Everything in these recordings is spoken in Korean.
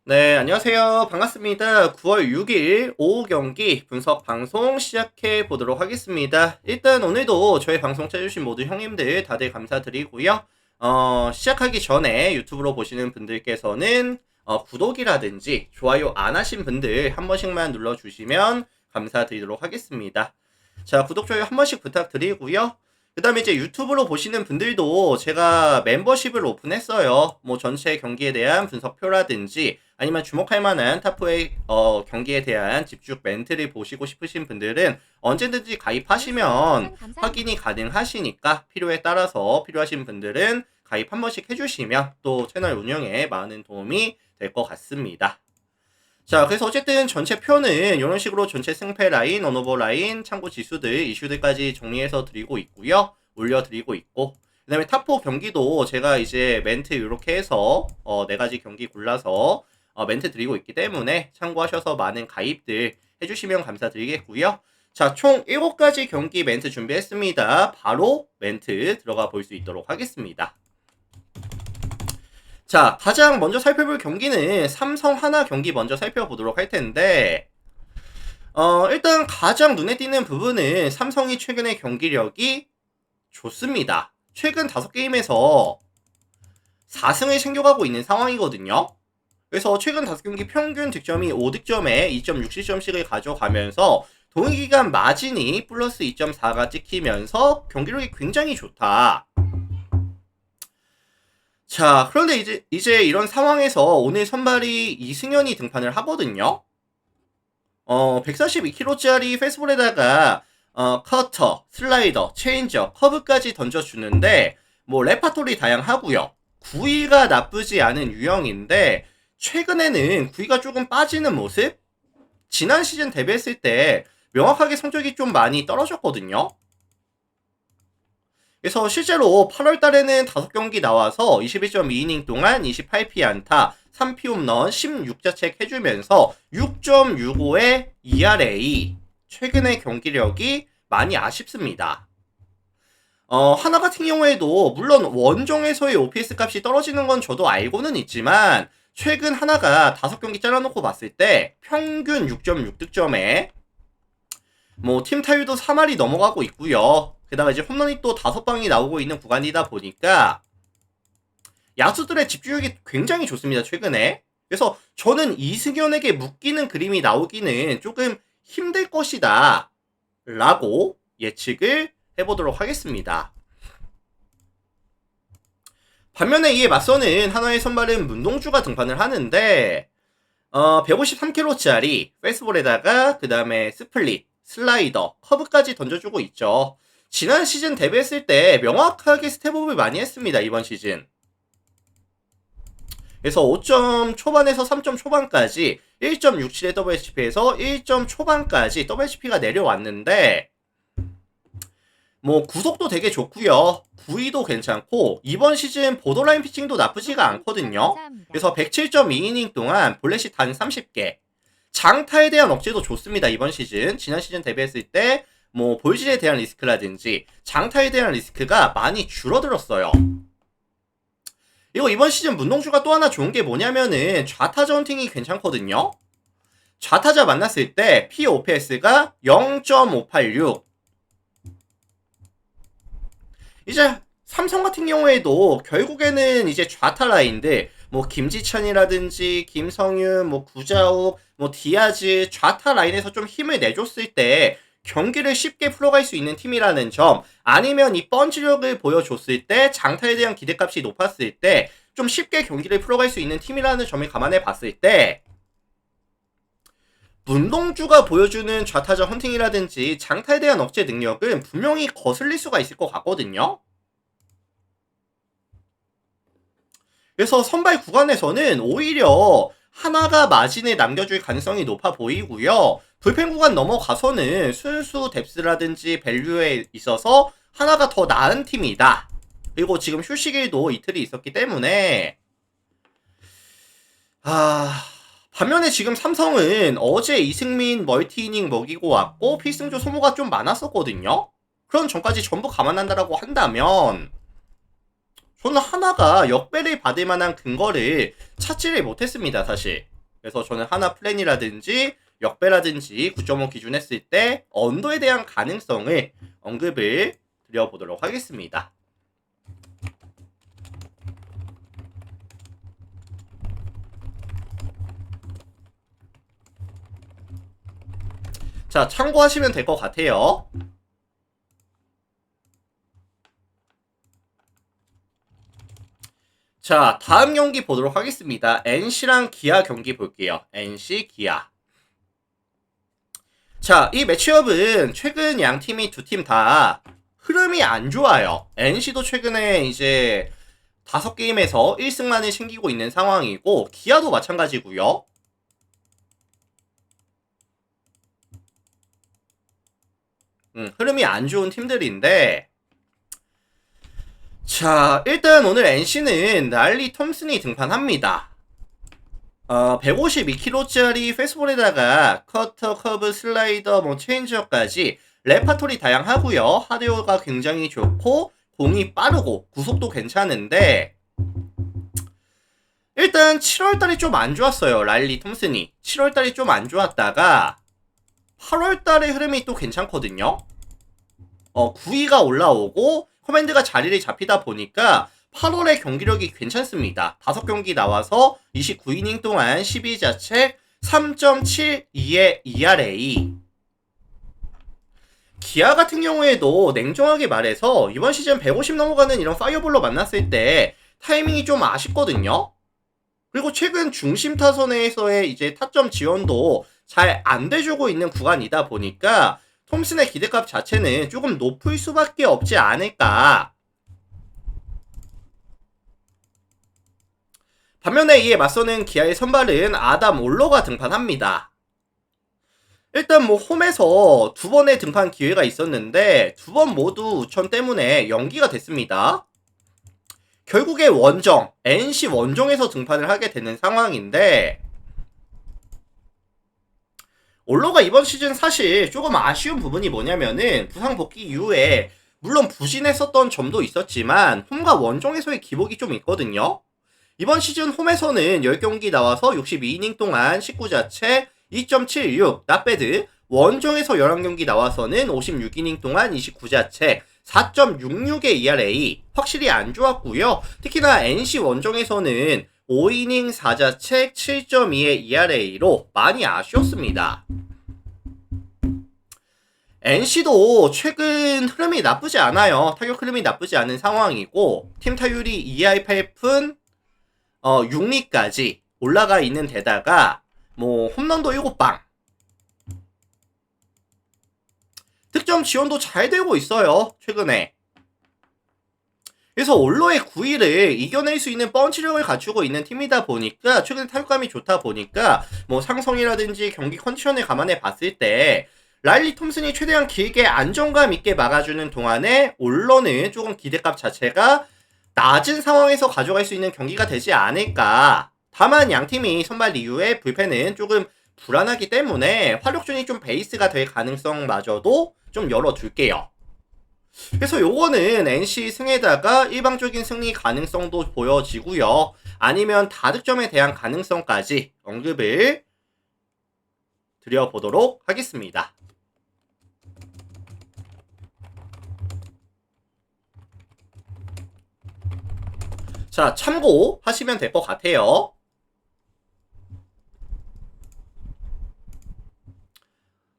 네, 안녕하세요. 반갑습니다. 9월 6일 오후 경기 분석 방송 시작해 보도록 하겠습니다. 일단 오늘도 저희 방송 찾아주신 모든 형님들 다들 감사드리고요. 시작하기 전에 유튜브로 보시는 분들께서는 구독이라든지 좋아요 안 하신 분들 한 번씩만 눌러주시면 감사드리도록 하겠습니다. 자, 구독, 좋아요 한 번씩 부탁드리고요. 그 다음에 이제 유튜브로 보시는 분들도 제가 멤버십을 오픈했어요. 뭐 전체 경기에 대한 분석표라든지 아니면 주목할 만한 탑4의 경기에 대한 집중 멘트를 보시고 싶으신 분들은 언제든지 가입하시면 확인이 가능하시니까 필요에 따라서 필요하신 분들은 가입 한 번씩 해주시면 또 채널 운영에 많은 도움이 될 것 같습니다. 자, 그래서 어쨌든 전체 표는 이런 식으로 전체 승패 라인, 언오버 라인, 참고 지수들, 이슈들까지 정리해서 드리고 있고요. 올려드리고 있고. 그 다음에 탑4 경기도 제가 이제 멘트 이렇게 해서 4가지 경기 골라서 멘트 드리고 있기 때문에 참고하셔서 많은 가입들 해주시면 감사드리겠고요. 자, 총 7가지 경기 멘트 준비했습니다. 바로 멘트 들어가 볼 수 있도록 하겠습니다. 자, 가장 먼저 살펴볼 경기는 삼성 하나 경기 먼저 살펴보도록 할 텐데, 일단 가장 눈에 띄는 부분은 삼성이 최근의 경기력이 좋습니다. 최근 5게임에서 4승을 챙겨가고 있는 상황이거든요. 그래서 최근 5경기 평균 득점이 5득점에 2.6실점씩을 가져가면서 동일기간 마진이 플러스 2.4가 찍히면서 경기력이 굉장히 좋다. 자, 그런데 이제 이런 상황에서 오늘 선발이 이승현이 등판을 하거든요. 142kg짜리 페스볼에다가 커터, 슬라이더, 체인저, 커브까지 던져주는데 뭐 레파토리 다양하고요. 구위가 나쁘지 않은 유형인데 최근에는 구위가 조금 빠지는 모습? 지난 시즌 데뷔했을 때 명확하게 성적이 좀 많이 떨어졌거든요. 그래서 실제로 8월 달에는 5경기 나와서 21.2이닝 동안 28피안타, 3피홈런, 16자책 해주면서 6.65의 ERA. 최근의 경기력이 많이 아쉽습니다. 하나 같은 경우에도 물론 원정에서의 OPS 값이 떨어지는 건 저도 알고는 있지만 최근 하나가 5경기 잘라놓고 봤을 때 평균 6.6득점에 뭐 팀 타율도 3할이 넘어가고 있고요. 게다가 이제 홈런이 또 5방이 나오고 있는 구간이다 보니까 야수들의 집중력이 굉장히 좋습니다. 최근에. 그래서 저는 이승현에게 묶이는 그림이 나오기는 조금 힘들 것이다 라고 예측을 해보도록 하겠습니다. 반면에 이에 맞서는 하나의 선발은 문동주가 등판을 하는데 153kg짜리 페스볼에다가 그 다음에 스플릿, 슬라이더, 커브까지 던져주고 있죠. 지난 시즌 데뷔했을 때 명확하게 스텝업을 많이 했습니다. 이번 시즌. 그래서 5점 초반에서 3점 초반까지 1.67의 WHP에서 1점 초반까지 WHP가 내려왔는데 뭐 구속도 되게 좋고요. 구위도 괜찮고 이번 시즌 보더라인 피칭도 나쁘지가 않거든요. 그래서 107.2이닝 동안 볼넷이 단 30개. 장타에 대한 억제도 좋습니다. 이번 시즌. 지난 시즌 데뷔했을 때 뭐 볼질에 대한 리스크라든지 장타에 대한 리스크가 많이 줄어들었어요. 그리고 이번 시즌 문동주가 또 하나 좋은 게 뭐냐면은 좌타자 헌팅이 괜찮거든요. 좌타자 만났을 때 POPS가 0.586. 이제 삼성 같은 경우에도 결국에는 이제 좌타 라인들 뭐 김지찬이라든지 김성윤, 뭐 구자욱, 뭐 디아즈 좌타 라인에서 좀 힘을 내줬을 때 경기를 쉽게 풀어갈 수 있는 팀이라는 점, 아니면 이 펀치력을 보여줬을 때 장타에 대한 기대값이 높았을 때 좀 쉽게 경기를 풀어갈 수 있는 팀이라는 점을 감안해 봤을 때 문동주가 보여주는 좌타자 헌팅이라든지 장타에 대한 억제 능력은 분명히 거슬릴 수가 있을 것 같거든요. 그래서 선발 구간에서는 오히려 하나가 마진을 남겨줄 가능성이 높아 보이고요. 불펜 구간 넘어가서는 순수 뎁스라든지 밸류에 있어서 하나가 더 나은 팀이다. 그리고 지금 휴식일도 이틀이 있었기 때문에 반면에 지금 삼성은 어제 이승민 멀티이닝 먹이고 왔고 필승조 소모가 좀 많았었거든요. 그런 점까지 전부 감안한다라고 한다면 저는 하나가 역배를 받을 만한 근거를 찾지를 못했습니다. 사실 그래서 저는 하나 플랜이라든지 역배라든지 9.5 기준 했을 때 언더에 대한 가능성을 언급을 드려보도록 하겠습니다. 자, 참고하시면 될 것 같아요. 자, 다음 경기 보도록 하겠습니다. NC랑 기아 경기 볼게요. NC, 기아. 자, 이 매치업은 최근 양 팀이 두 팀 다 흐름이 안 좋아요. NC도 최근에 이제 5게임에서 1승만을 챙기고 있는 상황이고, 기아도 마찬가지고요. 흐름이 안 좋은 팀들인데, 자, 일단 오늘 NC는 랄리 톰슨이 등판합니다. 152kg짜리 페스볼에다가 커터, 커브, 슬라이더, 체인지업까지 레파토리 다양하고요. 하드웨어가 굉장히 좋고 공이 빠르고 구속도 괜찮은데 일단 7월달이 좀 안 좋았어요. 랄리 톰슨이 7월달이 좀 안 좋았다가 8월달의 흐름이 또 괜찮거든요. 9위가 올라오고 커맨드가 자리를 잡히다 보니까 8월의 경기력이 괜찮습니다. 5경기 나와서 29이닝 동안 12자책 3.72의 ERA. 기아 같은 경우에도 냉정하게 말해서 이번 시즌 150 넘어가는 이런 파이어볼로 만났을 때 타이밍이 좀 아쉽거든요. 그리고 최근 중심 타선에서의 이제 타점 지원도 잘 안 돼주고 있는 구간이다 보니까 톰슨의 기대값 자체는 조금 높을 수밖에 없지 않을까. 반면에 이에 맞서는 기아의 선발은 아담 올로가 등판합니다. 일단 홈에서 2번의 등판 기회가 있었는데 2번 모두 우천 때문에 연기가 됐습니다. 결국에 원정, NC 원정에서 등판을 하게 되는 상황인데 올로가 이번 시즌 사실 조금 아쉬운 부분이 뭐냐면은 부상 복귀 이후에 물론 부진했었던 점도 있었지만 홈과 원정에서의 기복이 좀 있거든요. 이번 시즌 홈에서는 10경기 나와서 62이닝 동안 19자책 2.76 나배드, 원정에서 11경기 나와서는 56이닝 동안 29자책 4.66의 ERA 확실히 안 좋았고요. 특히나 NC 원정에서는 5이닝 4자책 7.2의 ERA로 많이 아쉬웠습니다. NC도 최근 흐름이 나쁘지 않아요. 타격 흐름이 나쁘지 않은 상황이고 팀 타율이 2할 8푼 6리까지 올라가 있는 데다가 홈런도 7방 득점 지원도 잘 되고 있어요. 최근에. 그래서 올로의 9위를 이겨낼 수 있는 펀치력을 갖추고 있는 팀이다 보니까 최근에 타격감이 좋다 보니까 상성이라든지 경기 컨디션을 감안해 봤을 때 랄리 톰슨이 최대한 길게 안정감 있게 막아주는 동안에 올로는 조금 기대값 자체가 낮은 상황에서 가져갈 수 있는 경기가 되지 않을까. 다만 양팀이 선발 이후에 불펜은 조금 불안하기 때문에 활력준이 좀 베이스가 될 가능성마저도 좀 열어둘게요. 그래서 요거는 NC 승에다가 일방적인 승리 가능성도 보여지고요. 아니면 다득점에 대한 가능성까지 언급을 드려보도록 하겠습니다. 자, 참고하시면 될 것 같아요.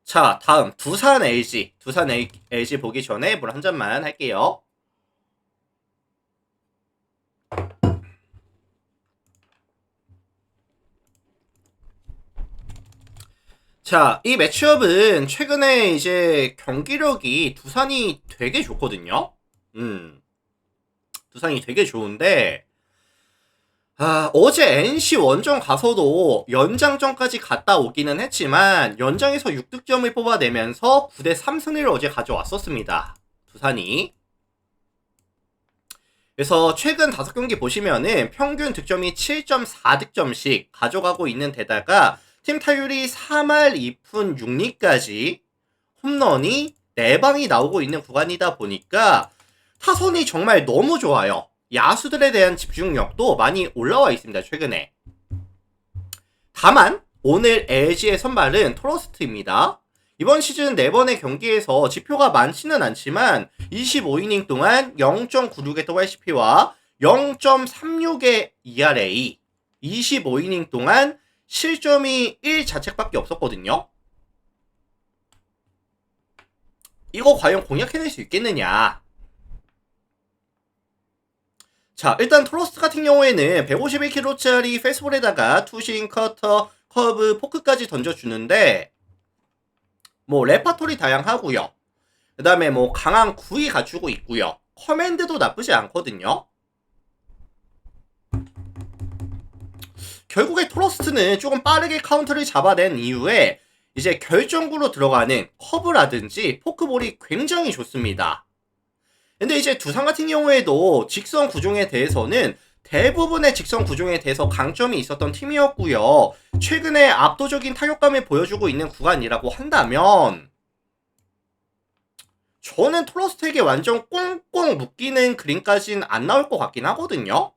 자, 다음 두산 LG. 두산 LG 보기 전에 물 한 잔만 할게요. 자, 이 매치업은 최근에 이제 경기력이 두산이 되게 좋거든요. 두산이 되게 좋은데 어제 NC 원정 가서도 연장전까지 갔다 오기는 했지만 연장에서 6득점을 뽑아내면서 9대 3승리를 어제 가져왔었습니다. 두산이. 그래서 최근 5경기 보시면은 평균 득점이 7.4득점씩 가져가고 있는 데다가 팀 타율이 3할 2푼 6리까지 홈런이 4방이 나오고 있는 구간이다 보니까 타선이 정말 너무 좋아요. 야수들에 대한 집중력도 많이 올라와 있습니다. 최근에. 다만 오늘 LG의 선발은 토러스트입니다. 이번 시즌 4번의 경기에서 지표가 많지는 않지만 25이닝 동안 0.96의 WHP와 0.36의 ERA, 25이닝 동안 실점이 1자책밖에 없었거든요. 이거 과연 공략해낼 수 있겠느냐? 자, 일단 토러스트 같은 경우에는 151kg짜리 패스볼에다가 투심, 커터, 커브, 포크까지 던져주는데 뭐 레파토리 다양하고요. 그 다음에 뭐 강한 구위 갖추고 있고요. 커맨드도 나쁘지 않거든요. 결국에 토러스트는 조금 빠르게 카운트를 잡아낸 이후에 이제 결정구로 들어가는 커브라든지 포크볼이 굉장히 좋습니다. 근데 이제 두산 같은 경우에도 직선 구종에 대해서는 대부분의 직선 구종에 대해서 강점이 있었던 팀이었고요. 최근에 압도적인 타격감을 보여주고 있는 구간이라고 한다면 저는 토러스트에게 완전 꽁꽁 묶이는 그림까지는 안 나올 것 같긴 하거든요.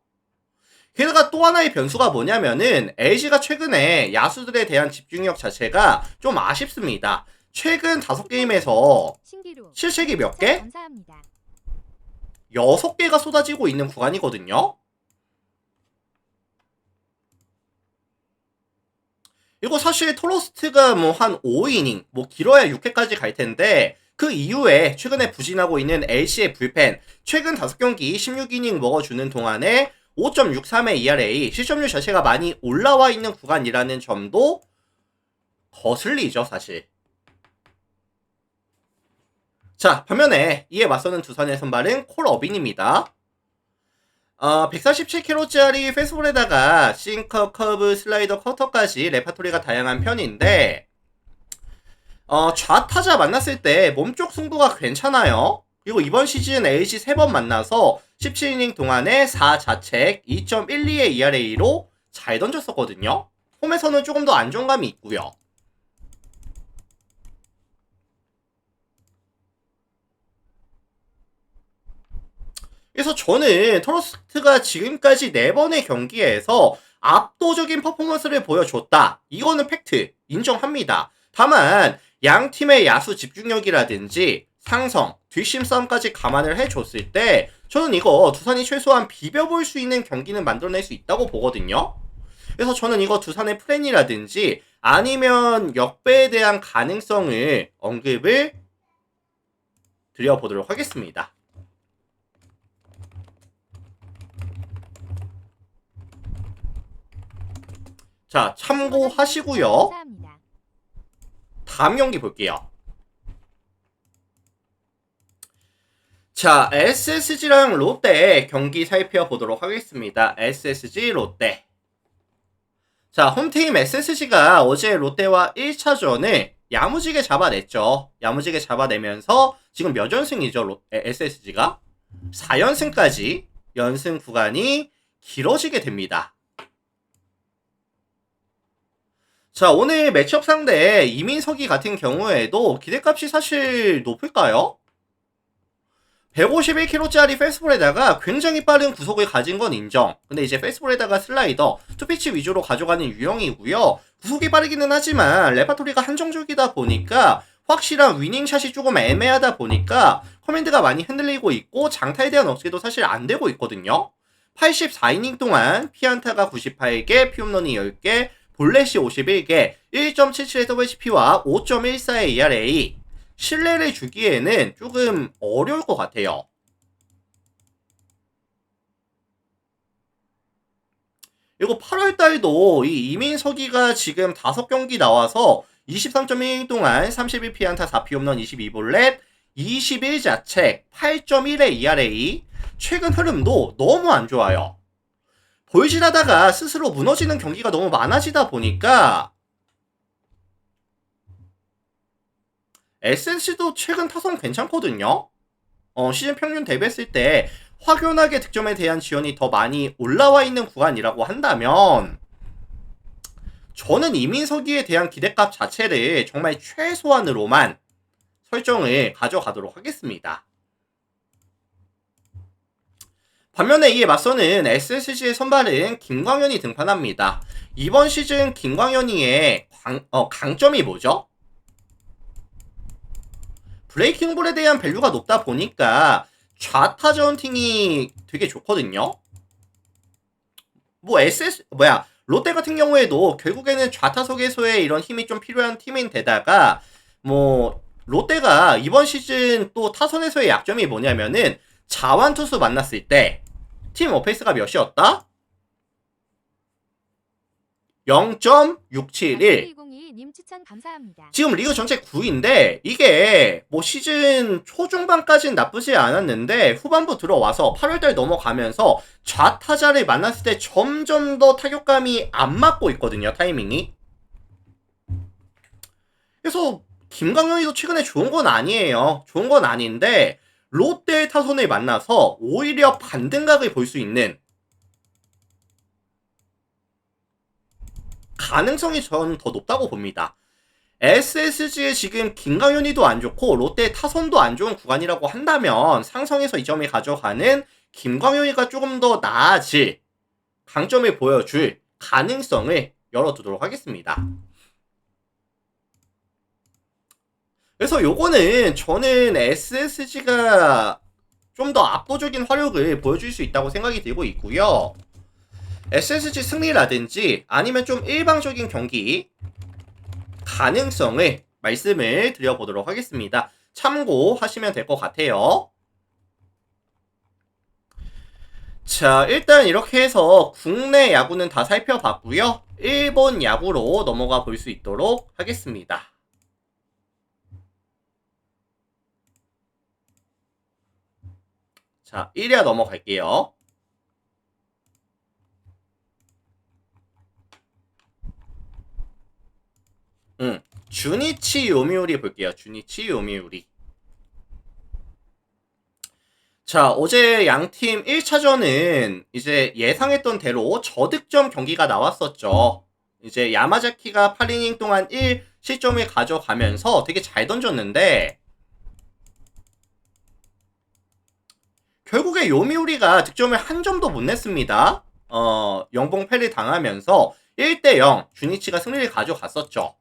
게다가 또 하나의 변수가 뭐냐면은 LG가 최근에 야수들에 대한 집중력 자체가 좀 아쉽습니다. 최근 5게임에서 실책이 몇 개? 6개가 쏟아지고 있는 구간이거든요. 이거 사실 토러스트가 뭐 한 5이닝, 뭐 길어야 6회까지 갈 텐데 그 이후에 최근에 부진하고 있는 LC의 불펜, 최근 5경기 16이닝 먹어주는 동안에 5.63의 ERA, 실점률 자체가 많이 올라와 있는 구간이라는 점도 거슬리죠, 사실. 자, 반면에 이에 맞서는 두산의 선발은 콜 어빈입니다. 147kg짜리 패스볼에다가 싱커, 커브, 슬라이더, 커터까지 레파토리가 다양한 편인데 좌타자 만났을 때 몸쪽 승부가 괜찮아요. 그리고 이번 시즌 LG 3번 만나서 17이닝 동안에 4자책 2.12의 ERA로 잘 던졌었거든요. 홈에서는 조금 더 안정감이 있고요. 그래서 저는 토러스트가 지금까지 4번의 경기에서 압도적인 퍼포먼스를 보여줬다. 이거는 팩트 인정합니다. 다만 양 팀의 야수 집중력이라든지 상성, 뒷심 싸움까지 감안을 해줬을 때 저는 이거 두산이 최소한 비벼볼 수 있는 경기는 만들어낼 수 있다고 보거든요. 그래서 저는 이거 두산의 플랜이라든지 아니면 역배에 대한 가능성을 언급을 드려보도록 하겠습니다. 자, 참고하시고요. 다음 경기 볼게요. 자, SSG랑 롯데 경기 살펴보도록 하겠습니다. SSG 롯데. 자, 홈팀 SSG가 어제 롯데와 1차전을 야무지게 잡아냈죠. 야무지게 잡아내면서 지금 몇 연승이죠, SSG가? 4연승까지 연승 구간이 길어지게 됩니다. 자, 오늘 매치업 상대 이민석이 같은 경우에도 기대값이 사실 높을까요? 151kg짜리 패스볼에다가 굉장히 빠른 구속을 가진 건 인정. 근데 이제 패스볼에다가 슬라이더, 투피치 위주로 가져가는 유형이고요. 구속이 빠르기는 하지만 레파토리가 한정적이다 보니까 확실한 위닝샷이 조금 애매하다 보니까 커맨드가 많이 흔들리고 있고 장타에 대한 억제도 사실 안 되고 있거든요. 84이닝 동안 피안타가 98개, 피홈런이 10개, 볼넷이 51개, 1.77의 WHP와 5.14의 ERA. 신뢰를 주기에는 조금 어려울 것 같아요. 그리고 8월달도 이 이민석이가 지금 5경기 나와서 23.1인 동안 31피안타 4피홈런 22볼넷 21자책 8.1의 ERA. 최근 흐름도 너무 안 좋아요. 볼질하다가 스스로 무너지는 경기가 너무 많아지다 보니까 SSG도 최근 타선 괜찮거든요. 시즌 평균 대비했을 때 확연하게 득점에 대한 지원이 더 많이 올라와 있는 구간이라고 한다면 저는 이민석이에 대한 기대값 자체를 정말 최소한으로만 설정을 가져가도록 하겠습니다. 반면에 이에 맞서는 SSG의 선발은 김광현이 등판합니다. 이번 시즌 김광현이의 강점이 뭐죠? 브레이킹볼에 대한 밸류가 높다 보니까 좌타 저운팅이 되게 좋거든요. 뭐 롯데 같은 경우에도 결국에는 좌타석에서의 이런 힘이 좀 필요한 팀인데다가 뭐 롯데가 이번 시즌 또 타선에서의 약점이 뭐냐면은 자완투수 만났을 때 팀 어페이스가 몇이었다? 0.671. 님 추천 감사합니다. 지금 리그 전체 9위인데 이게 뭐 시즌 초중반까지는 나쁘지 않았는데 후반부 들어와서 8월달 넘어가면서 좌타자를 만났을 때 점점 더 타격감이 안 맞고 있거든요. 타이밍이. 그래서 김광현이도 최근에 좋은 건 아니에요. 좋은 건 아닌데 롯데의 타선을 만나서 오히려 반등각을 볼 수 있는 가능성이 전 더 높다고 봅니다. SSG의 지금 김광현이도 안 좋고 롯데 타선도 안 좋은 구간이라고 한다면 상성에서 이 점이 가져가는 김광현이가 조금 더 나아질 강점을 보여줄 가능성을 열어두도록 하겠습니다. 그래서 요거는 저는 SSG가 좀 더 압도적인 화력을 보여줄 수 있다고 생각이 들고 있고요. SSG 승리라든지 아니면 좀 일방적인 경기 가능성을 말씀을 드려보도록 하겠습니다. 참고하시면 될 것 같아요. 자, 일단 이렇게 해서 국내 야구는 다 살펴봤고요. 일본 야구로 넘어가 볼 수 있도록 하겠습니다. 자, 1회 넘어갈게요. 주니치 요미우리 볼게요. 주니치 요미우리. 자, 어제 양팀 1차전은 이제 예상했던 대로 저득점 경기가 나왔었죠. 이제 야마자키가 8이닝 동안 1실점을 가져가면서 되게 잘 던졌는데 결국에 요미우리가 득점을 한 점도 못 냈습니다. 영봉 패를 당하면서 1대0 주니치가 승리를 가져갔었죠.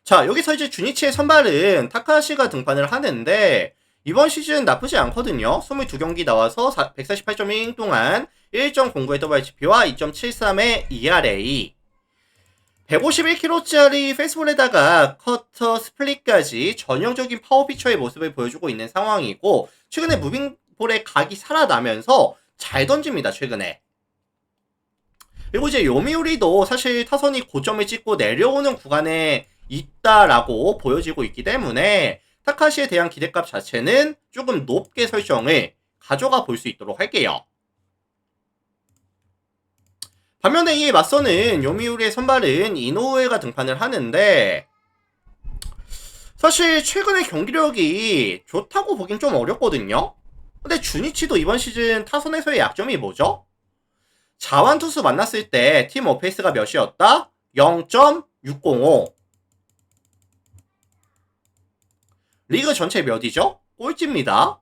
자, 여기서 이제 주니치의 선발은 타카시가 등판을 하는데 이번 시즌 나쁘지 않거든요. 22경기 나와서 148.1이닝 동안 1.09의 WHP와 2.73의 ERA 151kg짜리 페이스볼에다가 커터 스플릿까지 전형적인 파워 피처의 모습을 보여주고 있는 상황이고 최근에 무빙볼의 각이 살아나면서 잘 던집니다. 최근에. 그리고 이제 요미우리도 사실 타선이 고점을 찍고 내려오는 구간에 있다라고 보여지고 있기 때문에 타카시에 대한 기대값 자체는 조금 높게 설정을 가져가 볼 수 있도록 할게요. 반면에 이에 맞서는 요미우리의 선발은 이노우에가 등판을 하는데 사실 최근의 경기력이 좋다고 보긴 좀 어렵거든요. 근데 주니치도 이번 시즌 타선에서의 약점이 뭐죠? 자완투수 만났을 때 팀 어페이스가 몇이었다? 0.605. 리그 전체 몇이죠? 꼴찌입니다.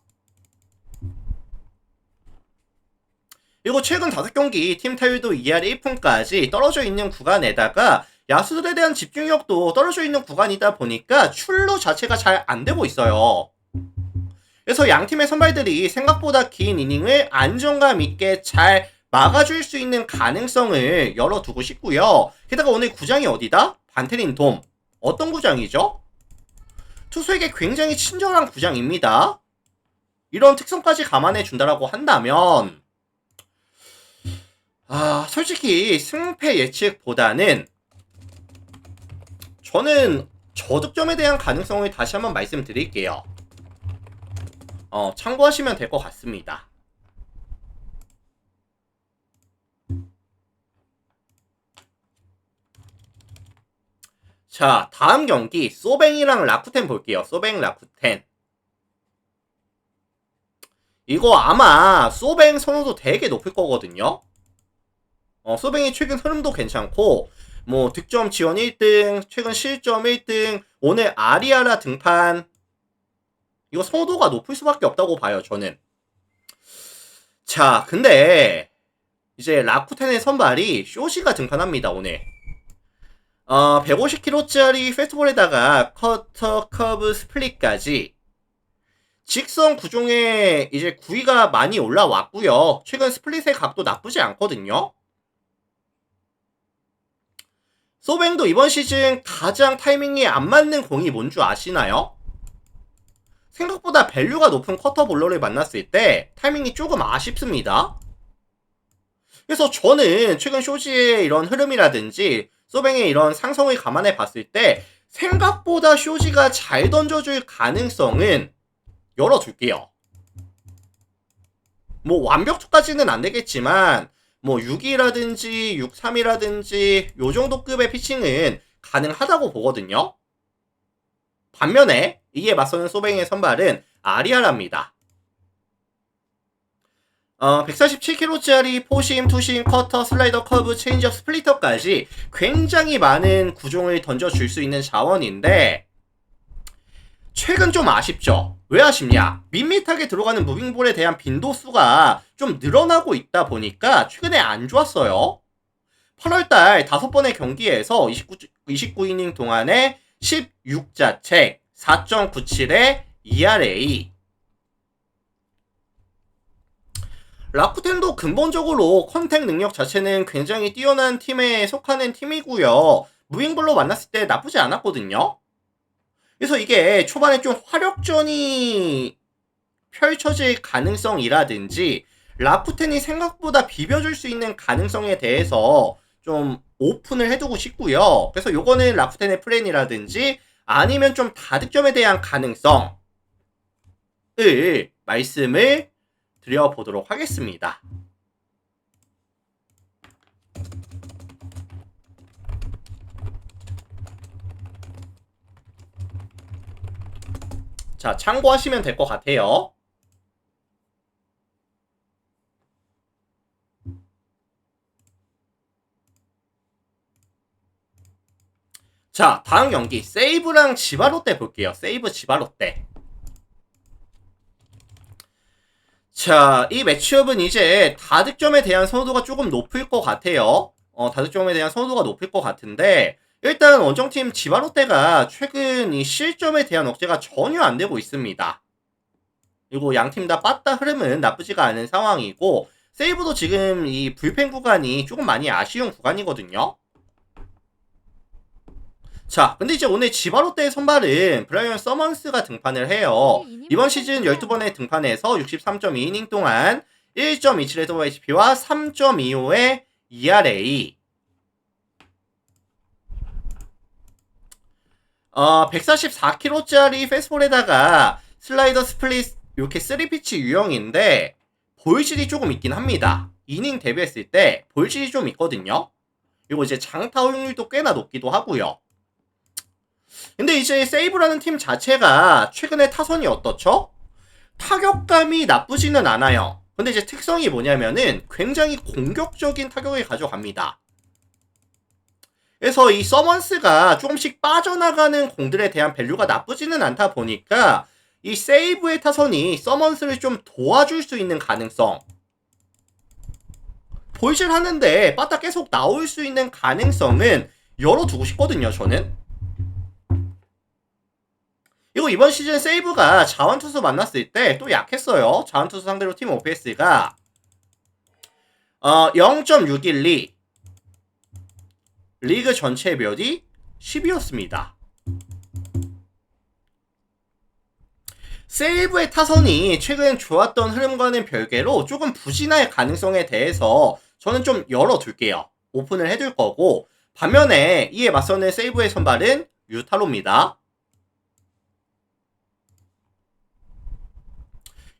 그리고 최근 5경기 팀 타율도 2할 1푼까지 떨어져 있는 구간에다가 야수들에 대한 집중력도 떨어져 있는 구간이다 보니까 출루 자체가 잘 안되고 있어요. 그래서 양팀의 선발들이 생각보다 긴 이닝을 안정감 있게 잘 막아줄 수 있는 가능성을 열어두고 싶고요. 게다가 오늘 구장이 어디다? 반테린 돔. 어떤 구장이죠? 투수에게 굉장히 친절한 구장입니다. 이런 특성까지 감안해 준다라고 한다면 솔직히 승패 예측보다는 저는 저득점에 대한 가능성을 다시 한번 말씀드릴게요. 참고하시면 될 것 같습니다. 자, 다음 경기 소뱅이랑 라쿠텐 볼게요. 소뱅 라쿠텐. 이거 아마 소뱅 선호도 되게 높을 거거든요. 소뱅이 최근 흐름도 괜찮고 뭐 득점 지원 1등, 최근 실점 1등, 오늘 아리아라 등판 이거 선호도가 높을 수밖에 없다고 봐요. 저는. 자, 근데 이제 라쿠텐의 선발이 쇼시가 등판합니다, 오늘. 150kg짜리 페스티벌에다가 커터, 커브, 스플릿까지 직선 구종에 이제 구위가 많이 올라왔고요. 최근 스플릿의 각도 나쁘지 않거든요. 소뱅도 이번 시즌 가장 타이밍이 안 맞는 공이 뭔 줄 아시나요? 생각보다 밸류가 높은 커터 볼러를 만났을 때 타이밍이 조금 아쉽습니다. 그래서 저는 최근 쇼지의 이런 흐름이라든지 소뱅의 이런 상성을 감안해 봤을 때 생각보다 쇼지가 잘 던져줄 가능성은 열어둘게요. 뭐 완벽투까지는 안 되겠지만 뭐 6이라든지 6-3이라든지 요 정도 급의 피칭은 가능하다고 보거든요. 반면에 이에 맞서는 소뱅의 선발은 아리아랍니다. 147kg짜리 포심, 투심, 커터, 슬라이더, 커브, 체인지업, 스플리터까지 굉장히 많은 구종을 던져줄 수 있는 자원인데 최근 좀 아쉽죠. 왜 아쉽냐? 밋밋하게 들어가는 무빙볼에 대한 빈도수가 좀 늘어나고 있다 보니까 최근에 안 좋았어요. 8월달 5번의 경기에서 29이닝 동안에 16자책, 4.97의 ERA. 라쿠텐도 근본적으로 컨택 능력 자체는 굉장히 뛰어난 팀에 속하는 팀이고요. 무빙볼로 만났을 때 나쁘지 않았거든요. 그래서 이게 초반에 좀 화력전이 펼쳐질 가능성이라든지 라쿠텐이 생각보다 비벼줄 수 있는 가능성에 대해서 좀 오픈을 해두고 싶고요. 그래서 요거는 라쿠텐의 플랜이라든지 아니면 좀 다득점에 대한 가능성을 말씀을 드려보도록 하겠습니다. 자, 참고하시면 될 것 같아요. 자, 다음 경기 세이브랑 지바롯데 볼게요. 세이브 지바롯데. 자, 이 매치업은 이제 다득점에 대한 선호도가 조금 높을 것 같아요. 다득점에 대한 선호도가 높을 것 같은데 일단 원정팀 지바롯데가 최근 이 실점에 대한 억제가 전혀 안 되고 있습니다. 그리고 양팀 다 빠따 흐름은 나쁘지가 않은 상황이고 세이브도 지금 이 불펜 구간이 조금 많이 아쉬운 구간이거든요. 자, 근데 이제 오늘 지바롯데의 선발은 브라이언 서먼스가 등판을 해요. 이번 시즌 12번의 등판에서 63.2이닝 동안 1.27의 WHP와 3.25의 ERA. 144kg짜리 페스볼에다가 슬라이더 스플릿 이렇게 3피치 유형인데 볼질이 조금 있긴 합니다. 이닝 데뷔했을 때 볼질이 좀 있거든요. 그리고 이제 장타 허용률도 꽤나 높기도 하고요. 근데 이제 세이브라는 팀 자체가 최근에 타선이 어떻죠? 타격감이 나쁘지는 않아요. 근데 이제 특성이 뭐냐면은 굉장히 공격적인 타격을 가져갑니다. 그래서 이 서먼스가 조금씩 빠져나가는 공들에 대한 밸류가 나쁘지는 않다 보니까 이 세이브의 타선이 서먼스를 좀 도와줄 수 있는 가능성, 볼질 하는데 빠따 계속 나올 수 있는 가능성은 열어두고 싶거든요, 저는. 그리고 이번 시즌 세이브가 자완투수 만났을 때 또 약했어요. 자완투수 상대로 팀 OPS가 0.612, 리그 전체 몇이 10이었습니다. 세이브의 타선이 최근 좋았던 흐름과는 별개로 조금 부진할 가능성에 대해서 저는 좀 열어둘게요. 오픈을 해둘 거고, 반면에 이에 맞서는 세이브의 선발은 유타로입니다.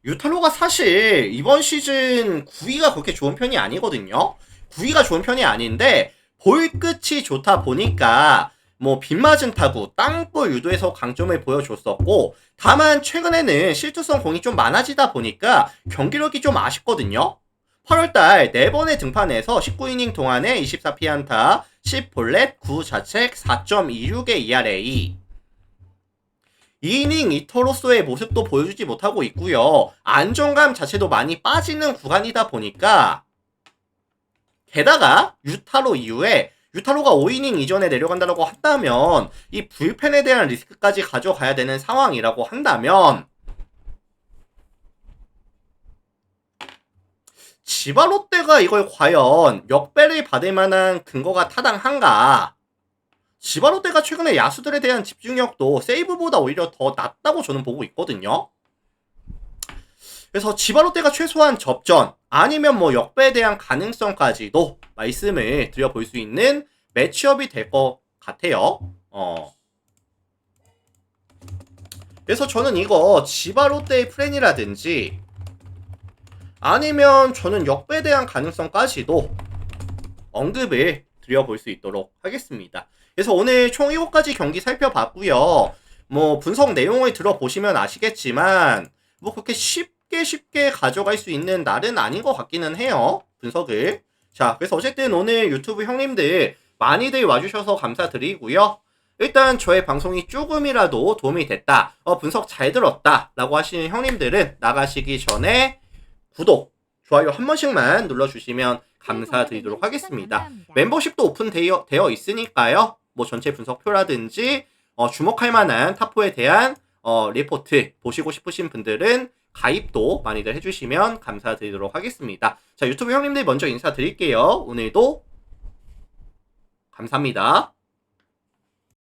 유타로가 사실 이번 시즌 구위가 그렇게 좋은 편이 아니거든요. 구위가 좋은 편이 아닌데 볼 끝이 좋다 보니까 뭐 빗맞은 타구, 땅볼 유도에서 강점을 보여줬었고, 다만 최근에는 실투성 공이 좀 많아지다 보니까 경기력이 좀 아쉽거든요. 8월달 4번의 등판에서 19이닝 동안에 24피안타, 10볼넷, 9자책, 4.26의 ERA. 2이닝 이터로서의 모습도 보여주지 못하고 있고요. 안정감 자체도 많이 빠지는 구간이다 보니까 게다가 유타로 이후에 유타로가 5이닝 이전에 내려간다고 한다면 이 불펜에 대한 리스크까지 가져가야 되는 상황이라고 한다면 지바 롯데가 이걸 과연 역배를 받을 만한 근거가 타당한가? 지바 롯데가 최근에 야수들에 대한 집중력도 세이브보다 오히려 더 낮다고 저는 보고 있거든요. 그래서 지바 롯데가 최소한 접전 아니면 뭐 역배에 대한 가능성까지도 말씀을 드려볼 수 있는 매치업이 될 것 같아요. 그래서 저는 이거 지바 롯데의 플랜이라든지 아니면 저는 역배에 대한 가능성까지도 언급을 드려볼 수 있도록 하겠습니다. 그래서 오늘 총 7가지 경기 살펴봤고요. 뭐 분석 내용을 들어보시면 아시겠지만 뭐 그렇게 쉽게 가져갈 수 있는 날은 아닌 것 같기는 해요. 분석을. 자, 그래서 어쨌든 오늘 유튜브 형님들 많이들 와주셔서 감사드리고요. 일단 저의 방송이 조금이라도 도움이 됐다, 분석 잘 들었다 라고 하시는 형님들은 나가시기 전에 구독, 좋아요 한 번씩만 눌러주시면 감사드리도록 하겠습니다. 멤버십도 오픈되어 있으니까요. 뭐 전체 분석표라든지 주목할 만한 탑4에 대한 리포트 보시고 싶으신 분들은 가입도 많이들 해주시면 감사드리도록 하겠습니다. 자, 유튜브 형님들 먼저 인사드릴게요. 오늘도 감사합니다.